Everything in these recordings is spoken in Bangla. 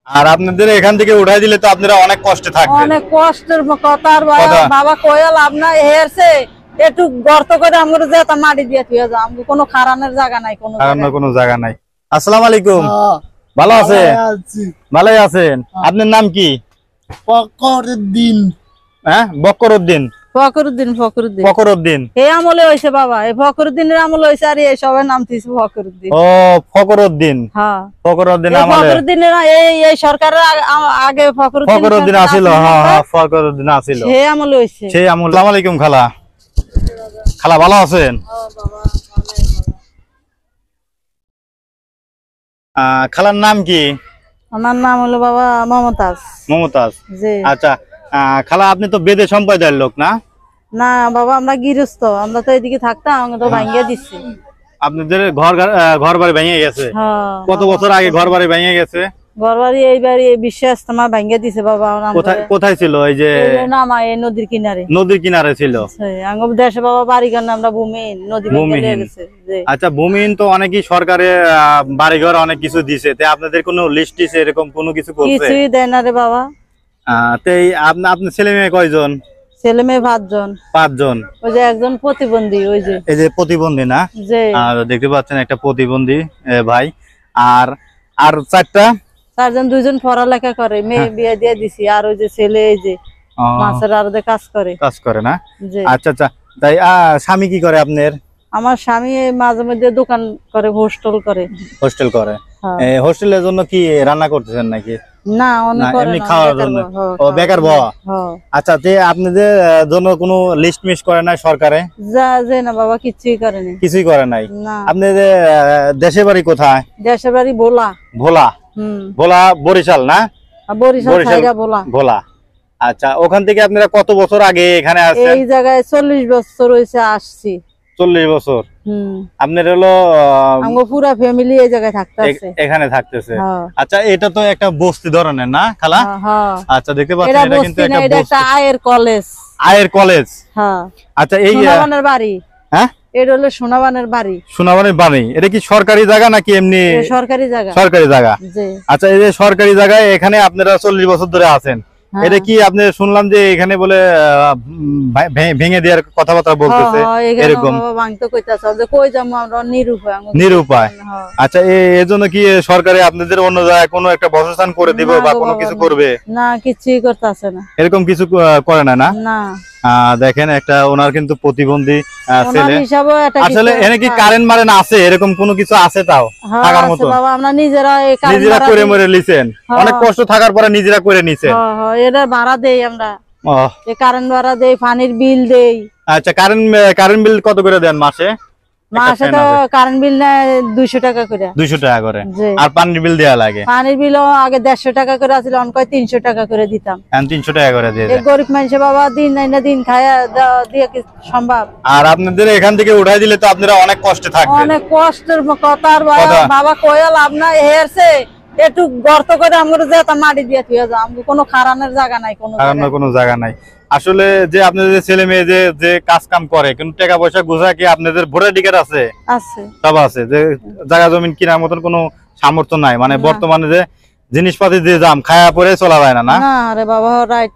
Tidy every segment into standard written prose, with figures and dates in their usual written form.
আর আপনাদের এখান থেকে উঠাই দিলে তো আপনারা অনেক কষ্টে থাকবেন। অনেক কষ্টের কথা আর বাবা কইয়া লাভ নাই হেরছে একটু গর্ত করে আমরা যেতাম মাটি দিয়ে থুয়ে যাও আমাদের কোনো খারানের জায়গা নাই কোনো জায়গা নাই। আসসালামু আলাইকুম। ভালো আছেন? ভালোই আছেন। আপনার নাম কি? ফখরুদ্দিন। হ্যাঁ বকরউদ্দিন। ফখরুদ্দিন এই আমলে হইছে বাবা, এই ফখরুদ্দিনের আমলে হইছে আর এই সবার নাম দিছে ফখরুদ্দিন। ও ফখরউদ্দিন। হ্যাঁ ফখরউদ্দিন আমলে ফখরুদ্দিনের এই সরকারের আগে ফখরউদ্দিন আছিল। হ্যাঁ ফখরউদ্দিন আছিল সেই আমলে হইছে। সেই আমলে। আসসালামু আলাইকুম খালা। খালা ভালো আছেন? খালার নাম কি? আমার নাম হলো বাবা মমতাজ। মমতাজ। জি। আচ্ছা খালা আপনি তো বেদে সম্প্রদায়ের লোক না? না বাবা আমরা গৃহস্থ, আমরা তো এদিকে থাকতাম, আমরা তো ভাঙিয়ে দিচ্ছি। আপনাদের ঘর বাড়ি ভেঙে গেছে? কত বছর আগে ঘর বাড়ি ভেঙে গেছে? ঘর বাড়ি এইবারই বিশ্বাস তোমার ভাঙিয়ে দিছে বাবা। কোথায় ছিল? এই যে নামা এই নদীর কিনারে। নদীর কিনারে ছিল দেশে বাবা বাড়ি গান আমরা ভূমিহীন, নদী ভেঙে গেছে। আচ্ছা ভূমিহীন তো অনেকই সরকারে বাড়িঘর অনেক কিছু দিছে, তে আপনাদের কোনো লিস্ট দিছে এরকম কোনো কিছু করছে? কিছুই দেয় না রে বাবা। তেই আপনার ছেলে মেয়ে কয়জন? ছেলে মেয়ে 5 জন। 5 জন। ওই যে একজন প্রতিবন্ধী, ওই যে এই যে প্রতিবন্ধী না? আর দেখতে পাচ্ছেন একটা প্রতিবন্ধী ভাই। আর 4 জন, 2 জন পড়ালেখা করে, মেয়ে বিয়ে দিয়ে দিছি। আর ওই যে ছেলে এই যে মাছের আড়তে কাজ করে না? আচ্ছা আচ্ছা। তাই স্বামী কি করে আপনার? আমার স্বামী মাঝে মধ্যে দোকান করে, হোস্টেল করে। হোস্টেলের জন্য কি রান্না করতেছেন নাকি? না এমনি খাওয়ার জন্য। ও বেকার বাবা। আচ্ছা তে আপনাদের জন্য কোনো লিস্ট মিস করে নাই সরকারে? না বাবা কিছুই করে নাই। কিছুই করে নাই। আপনাদের দেশের বাড়ি কোথায়? দেশের বাড়ি ভোলা। ভোলা বরিশাল না? ভোলা। আচ্ছা ওখান থেকে আপনারা কত বছর আগে এখানে আসছেন? এই জায়গায় 40 বছর হইছে আসছি। 40 বছর। আপনার হলো পুরো ফ্যামিলি এই জায়গায় থাকতেছে, এখানে থাকতেছে। আচ্ছা এটা তো একটা বস্তি ধরনের না খালা? আচ্ছা দেখতে পাচ্ছেন এটা কিন্তু একটা আয়ের কলেজ। আয়ের কলেজ। আচ্ছা এই সোনাবানের বাড়ি। হ্যাঁ এটা হলো সোনাবানের বাড়ি। সোনাবানের বাড়ি। এটা কি সরকারি জায়গা নাকি এমনি? সরকারি জায়গা। সরকারি জায়গা। আচ্ছা এই যে সরকারি জায়গায় এখানে আপনারা 40 বছর ধরে আছেন, এটা কি আপনি শুনলাম যে এখানে বলে ভেঙে দেওয়ার কথাবার্তা বলতেছে এরকম? নিরুপায়। আচ্ছা এর জন্য কি সরকারে আপনাদের অন্য জায়গায় কোনো একটা বাসস্থান করে দিবে বা কোনো কিছু করবে? না কিছুই করতেছে না, এরকম কিছু করে না? না দেখেন একটা ওনার কিন্তু প্রতিবন্ধী ছেলে। আসলে এনে কি কারেন্ট মারেন আছে এরকম কোনো কিছু আছে? তাও থাকার মতো আমরা নিজেরা করে মরে লিছেন, অনেক কষ্ট থাকার পরে নিজেরা করে নিছেন। এটা ভাড়া দেই আমরা, কারেন্ট ভাড়া দেই, পানির বিল দেই। আচ্ছা কারেন্ট বিল কত করে দেন মাসে? মাসে তো কারেন্ট বিল নেয় 200 টাকা করে। 200 টাকা করে। আর পানির বিল দেয়া লাগে? পানির বিল আগে 150 টাকা করে ছিল, অন কয় 300 টাকা করে দিতাম। 300 টাকা করে দিয়ে দেয়। এই গরিব মানুষ বাবা দিন নাই না দিন খায়া দিয়ে কি সম্ভব? আর আপনাদের এখান থেকে উঠাই দিলে তো আপনারা অনেক কষ্টে থাকবেন। অনেক কষ্টের কথা আর বাবা কইয়া লাভ নাই হেরছে একটু গর্ত করে আমরা যেতাম মাটি দিয়ে থুয়ে যাও আমাদের কোনো খারানের জায়গা নাই, কোনো জায়গা নাই। আসলে যে আপনাদের ছেলে মেয়ে যে কাজ কাম করে কিন্তু টাকা পয়সা গোছায় কি আপনাদের ভোটার টিকিট আছে? সব আছে, যে জায়গা জমিন কেনার মতন কোনো সামর্থ্য নাই। মানে বর্তমানে যে জিনিসপাতি যে দাম, খাওয়া পরে চলা যায় না। না আরে বাবা রাইট,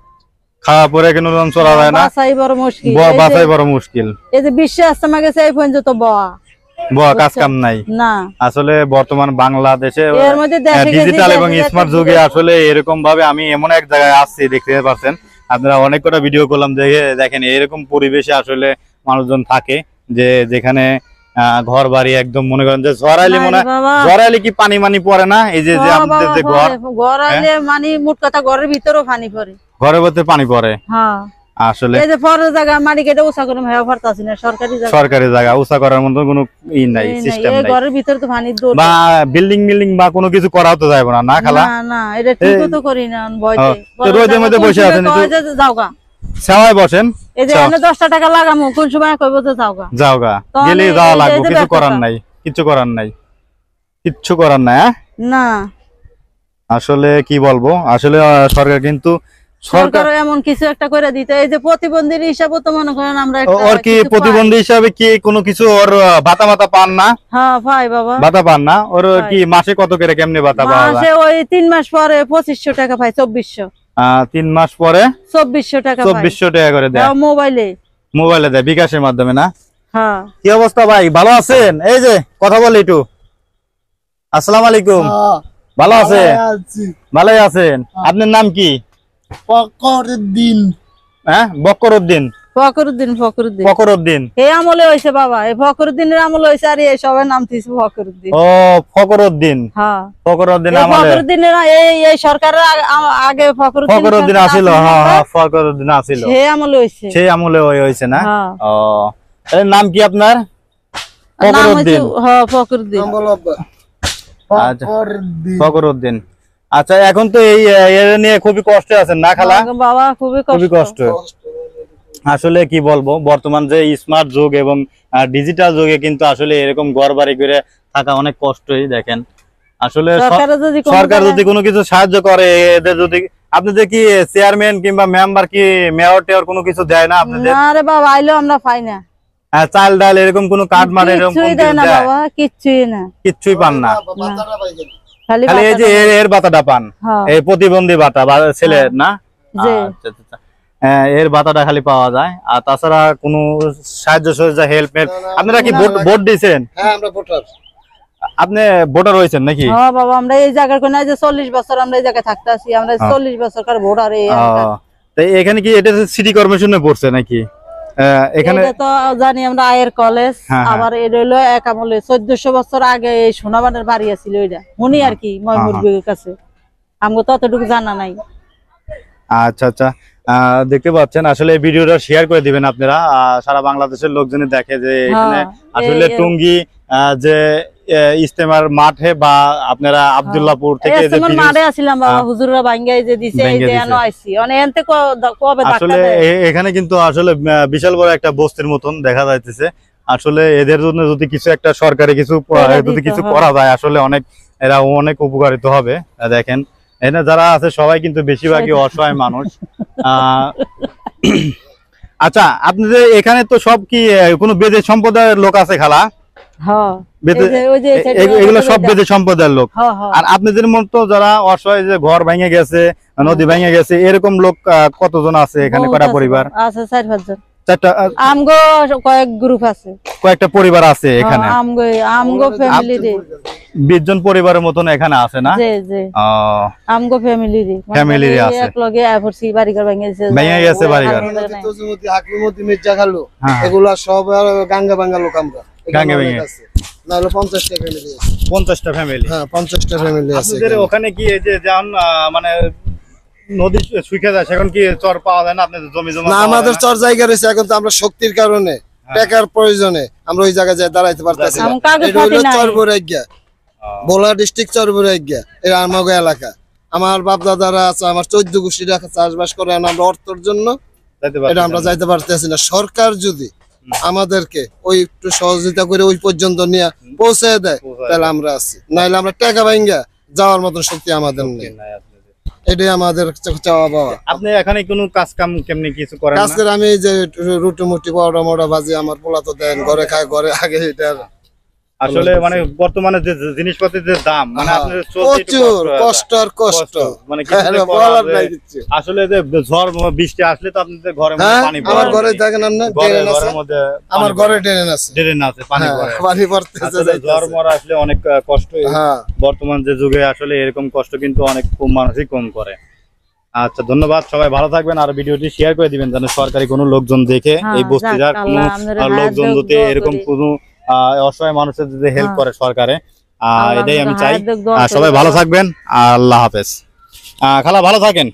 খাওয়া পরে কোনো চলা যায় না, বাঁচাই বড় মুশকিল। এই যে বিশ্বে আস্তামা গেছে এই পর্যন্ত কাজ কাম নাই না। আসলে বর্তমান বাংলাদেশে ডিজিটাল এবং স্মার্ট যুগে আসলে এরকম ভাবে আমি এমন এক জায়গায় আসছি, দেখতে পাচ্ছেন আপনারা অনেক কটা ভিডিও করলাম, দেখেন এরকম পরিবেশে আসলে মানুষজন থাকে যে যেখানে ঘর বাড়ি একদম মনে করেন যে ঝড়াইলে কি পানি মানি পড়ে না? এই যে আমাদের যে ঘর মানে মোট কথা ঘরের ভিতরেও পানি পড়ে, ঘরের ভিতরে পানি পড়ে। আসলে এই যে ফরের জায়গা মাটি কেটে উঁচা করে ভাবে পারতাছি না, সরকারি জায়গা উঁচা করার মতো কোনো ই নাই, সিস্টেম নাই। ঘরের ভিতরে তো পানি দৌড় বা বিল্ডিং বা কোনো কিছু করাও তো যাবে না। না খালা? না এটা ঠিকও তো করি না, ভয়তে রোদের মধ্যে বসে আছেন, যাওগা সেওয়ায় বসেন। এই যে এনে 10 টাকা লাগামু, কোন সময় কইব তো যাওগা গেলে যাওয়া লাগবে, কিছু করার নাই, কিচ্ছু করার নাই। না আসলে কি বলবো, আসলে সরকার কিন্তু সরকারও এমন কিছু একটা করে দিতে, এই যে প্রতিবন্ধীর হিসাবে তো মনে করেন আমরা ওর কি প্রতিবন্ধী হিসাবে কি কোনো কিছু ওর ভাতা মাতা পান না? হ্যাঁ ভাই বাবা ভাতা পান না? ওর কি মাসে কত করে কেমনে ভাতা পাওয়া যায়? মাসে ওই 3 মাস পরে 2500 টাকা পাই, 2400। 3 মাস পরে 2400 টাকা পাই। 2400 টাকা করে দেয় মোবাইলে দেয়, বিকাশের মাধ্যমে না? হ্যাঁ। কি অবস্থা ভাই, ভালো আছেন? এই যে কথা বলি একটু। আসসালামু আলাইকুম। ভালো আছেন? ভালোই আছেন। আপনার নাম কি? ফখরুদ্দিন। হ্যাঁ, বকরউদ্দিন। ফখরুদ্দিন এই আমলে হইছে বাবা, এই ফখরুদ্দিনের আমলে হইছে, আর এই সবার নাম দিছে ফখরুদ্দিন। ও ফখরউদ্দিন। হ্যাঁ ফখরউদ্দিন আমলে। ফখরুদ্দিনের এই সরকারের আগে ফখরউদ্দিন আছিল। হ্যাঁ হ্যাঁ, ফখরউদ্দিন আছিল। সেই আমলে হইছে না? ও, এর নাম কি আপনার? ফখরউদ্দিন। হ্যাঁ ফখরুদ্দিন। আচ্ছা, ফখরউদ্দিন। আচ্ছা, এখন তো এই এর নিয়ে খুবই কষ্টে আছেন না খালা? বাবা খুবই কষ্ট। আসলে কি বলবো, বর্তমান যে স্মার্ট যুগ এবং ডিজিটাল যুগে কিন্তু আসলে এরকম ঘর বাড়ি করে থাকা অনেক কষ্টই। দেখেন আসলে সরকার যদি কোনো কিছু সাহায্য করে, এদের যদি আপনাদের কি চেয়ারম্যান কিংবা মেম্বার কি মেয়র টেয়র কোনো কিছু দেয় না আপনাদের? না রে বাবা, আইলো আমরা পাই না। চাল ডাল এরকম কোনো কার্ড মানে এরকম কিচ্ছুই পান না? খালি এই যে এর ভাতাটা পান, এই প্রতিবন্ধী ভাতা বা ছেলের না? এর ভাতাটা খালি পাওয়া যায়, আর তাছাড়া কোনো সাহায্য সহযোগিতা হেল্প। আপনারা কি ভোট দিয়েছেন? হ্যাঁ, আমরা ভোটার। আপনি ভোটার হয়েছেন নাকি? হ্যাঁ বাবা, আমরা এই জায়গার কোন যে 40 বছর আমরা এই জায়গায় থাকতে আছি, আমরা 40 বছরকার ভোটার। এখানে কি এটা সিটি কর্পোরেশনে পড়ছে নাকি? এখানে তো জানি আমরা আয়ের কলেজ। আবার এটা হলো এক আমলে 1400 বছর আগে এই সোনাবানের বাড়ি আছিল, ওইটা উনি আর কি ময়মুরবির কাছে, আমগো তো অতটুকু জানা নাই। আচ্ছা আচ্ছা, দেখতে পাচ্ছেন আসলে ভিডিওটা শেয়ার করে দিবেন আপনারা, সারা বাংলাদেশের লোকজন দেখে যে এখানে আসলে টুঙ্গি যে ইস্তেমার মাঠে বা আপনারা আব্দুল্লাহপুর থেকে যে মাঠে আছিলাম বাবা, হুজুররা ভাঙ্গাই যে দিছে, এই যে এনো আইছি অনেক কবে আসলে এখানে কিন্তু আসলে বিশাল বড় একটা বস্তির মতন দেখা যাইতেছে। আসলে এদের জন্য যদি কিছু একটা সরকারি কিছু যদি কিছু করা যায়, আসলে এরা অনেক উপকারিত হবে। দেখেন এখানে যারা আছে সবাই কিন্তু বেশিরভাগই অসহায় মানুষ। আচ্ছা, আপনাদের এখানে তো সব কি কোনো বেদে সম্প্রদায়ের লোক আছে খালা? এগুলো সব বেদে সম্প্রদায়ের লোক। আর আপনাদের মতো যারা অসহায়, যে ঘর ভেঙে গেছে, নদী ভেঙে গেছে, এরকম লোক কতজন আছে এখানে? কয়টা পরিবার আছে? 4-5 জন। আমগো কয়েক গ্রুপ আছে, কয়েকটা পরিবার আছে এখানে। আমগো ফ্যামিলি রে 20 জন পরিবারের মতন এখানে আছে না? জি জি, আমগো ফ্যামিলি রে আছে, এক লগে এফরসি বাড়িঘর ভেঙে গেছে বাড়িঘর। হাকিমতি মির্জা খালু এগুলা সব গাঙ্গা বাঙ্গা লোক। আমরা গাঙ্গা ভেঙে নাহলে 50টা ফ্যামিলি। 50টা ফ্যামিলি? হ্যাঁ, 50টা ফ্যামিলি আছে। আপনাদের ওখানে কি এই যে যেমন মানে নদী শুকিয়ে যায়, সেখানে কি চর পাওয়া যায় না? আপনাদের জমি জমা? না, আমাদের চর জায়গা রয়েছে, এখন তো আমরা শক্তির কারণে, টাকার প্রয়োজনে আমরা ওই জায়গায় যায় দাঁড়াইতে পারতেছি না। এটা হলো চরবরাইগা, ভোলা ডিস্ট্রিক্ট চরবরাইগা, এটা আমাগো এলাকা। আমার বাপ দাদারা আছে, আমার 14 গোষ্ঠীরা চাষবাস করে, আমরা অর্থের জন্য এটা আমরা যাইতে পারতেছি না। সরকার যদি আমাদেরকে ওই একটু সহযোগিতা করে ওই পর্যন্ত নিয়ে পৌঁছে দেয়, তাহলে আমরা আছি, নাইলে আমরা টাকা ভাঙ্গা যাওয়ার মতন শক্তি আমাদের নেই। এটাই আমাদের চাওয়া পাওয়া। আপনি এখানে কোনো কাজ কাম কেমনি কিছু করেন না? কাজ করে আমি যে রুটি মুটি পাউডার মোড়া ভাজি, আমার পোলা তো দেন, ঘরে খায়, ঘরে আগে। এটা আসলে মানে বর্তমানে যে জিনিসপত্রের যে দাম, মানে আপনাদের প্রচুর কষ্ট আর কষ্ট, মানে বলার নাই কিছু। আসলে যে ঝড় বৃষ্টি আসলে তো আপনাদের ঘরে পানি পড়ে। আমার ঘরে দেখেন আপনি, ঘরের মধ্যে আমার ঘরে ড্রেন আছে, পানি পড়ে, পানি পড়তেছে। ঝড় মরা আসলে অনেক কষ্ট। বর্তমান যে যুগে আসলে এরকম কষ্ট কিন্তু অনেক কম মানুষই কম করে। আচ্ছা, ধন্যবাদ, সবাই ভালো থাকবেন। আর ভিডিওটি শেয়ার করে দিবেন যেন সরকারি কোনো লোকজন দেখে, এই বস্তিটার কোনো লোকজন যদি এরকম কোনো অসহায় মানুষের যদি হেল্প করে সরকারে, এটাই আমি চাই। সবাই ভালো থাকবেন, আল্লাহ হাফেজ। খালা ভালো থাকেন।